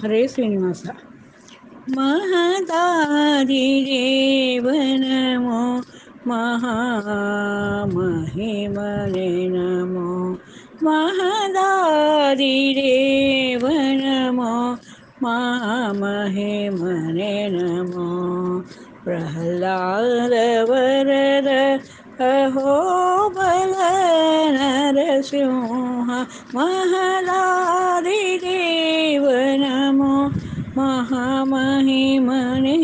ಹರೇ ಶ್ರೀನಿವಾಸ. ಮಹದಾದಿದೇವ ನಮೋ ಮಹಾಮಹಿಮನೆ ನಮೋ ಮಹದಾದಿದೇವ ನಮೋ ಮಹಾಮಹಿಮನೆ ನಮೋ ಪ್ರಹ್ಲಾದ ವರದ ಅಹೋಬಲ ನರಸಿಂಹ ಮಹದಾದಿದೇವ ನಮೋ ಮಹಾಮಹಿಮನೆ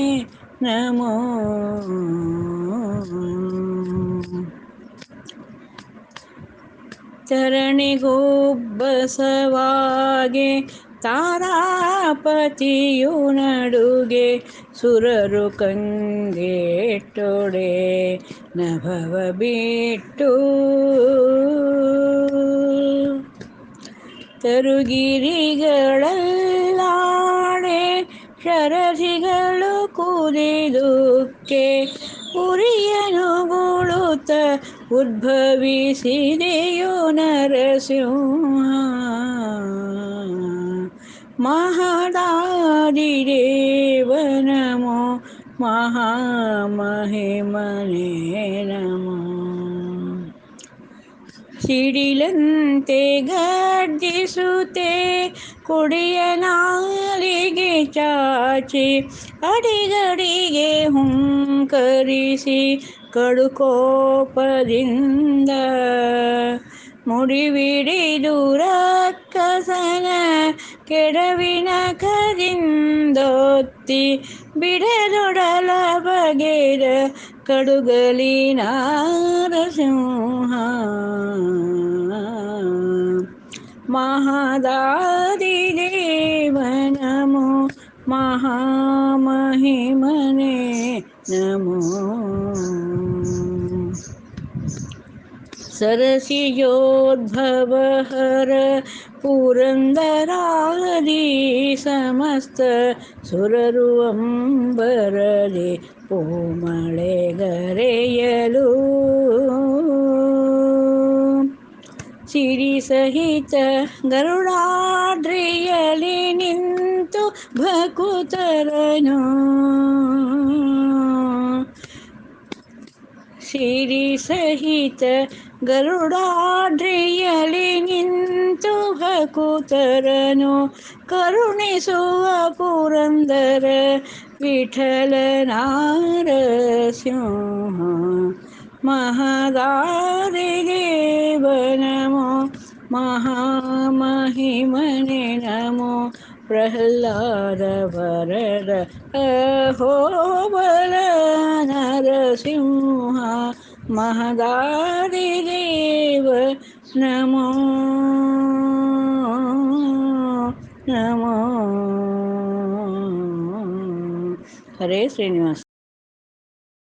ನಮೋ. ಚರಣಿಗೊಬ್ಬಸವಾಗೆ ತಾರಾಪತಿಯು ನಡುಗೆ ಸುರರು ಕಂಗೆಟ್ಟೊಡೆ ನಭವ ಬಿಟ್ಟು ತರುಗಿರಿಗಳಲ್ಲಾಣೆ ಶರಸಿಗಳು ಕುದಿದುಕ್ಕೆ ಉರಿಯನು ಗುಳುತ್ತ ಉದ್ಭವಿಸಿದೆಯೋ ನರಸಿಂಹ ಮಹದಾದಿದೇವ ನಮೋ ಮಹಾಮಹಿಮನೆ ನಮೋ. ಸಿಡಿಲಂತೆ ಗರ್ಜಿಸುತ್ತೆ ಕುಡಿಯ ನಾಲಿಗೆ ಚಾಚಿ ಅಡಿಗಡಿಗೆ ಹುಂಕರಿಸಿ ಕಡುಕೋಪದಿಂದ ಮುಡಿಬಿಡಿದು ರಕ್ಕಸನ ಕೆಡವಿನ ಕದಿಂದೊತ್ತಿ ಬಿಡದೊಡಲ ಬಗೆದ ಕಡುಗಲಿ ನರಸಿಂಹ ಮಹದಾದಿದೇವ ನಮೋ ಮಹಾಮಹಿಮನೆ ನಮೋ. ಸರಸಿಜೋದ್ಭವ ಹರ ಪುರಂದರಾದಿ ಸಮಸ್ತ ಸುರರು ಅಂಬರದೆ ಪೂಮಳೆಗರೆಯಲು ಸಿರಿ ಸಹಿತ ಗರುಡಾದ್ರಿಯಲಿ ನಿಂತು ಭಕುತರನು ಸಿರಿ ಸಹಿತ ಗರುಡಾದ್ರಿಯಲಿ ನಿಂತು ಭಕುತರನು ಕರುಣಿಸುವ ಪುರಂದರ ವಿಠಲ ನರಸಿಂಹ ಮಹದಾದಿದೇವ ನಮೋ ಮಹಾಮಹಿಮನೆ ನಮೋ ಪ್ರಹ್ಲಾದ ವರದ ಅಹೋಬಲ ನರಸಿಂಹ ಮಹದಾದಿದೇವ ನಮೋ ನಮೋ. ಹರೇ ಶ್ರೀನಿವಾಸ.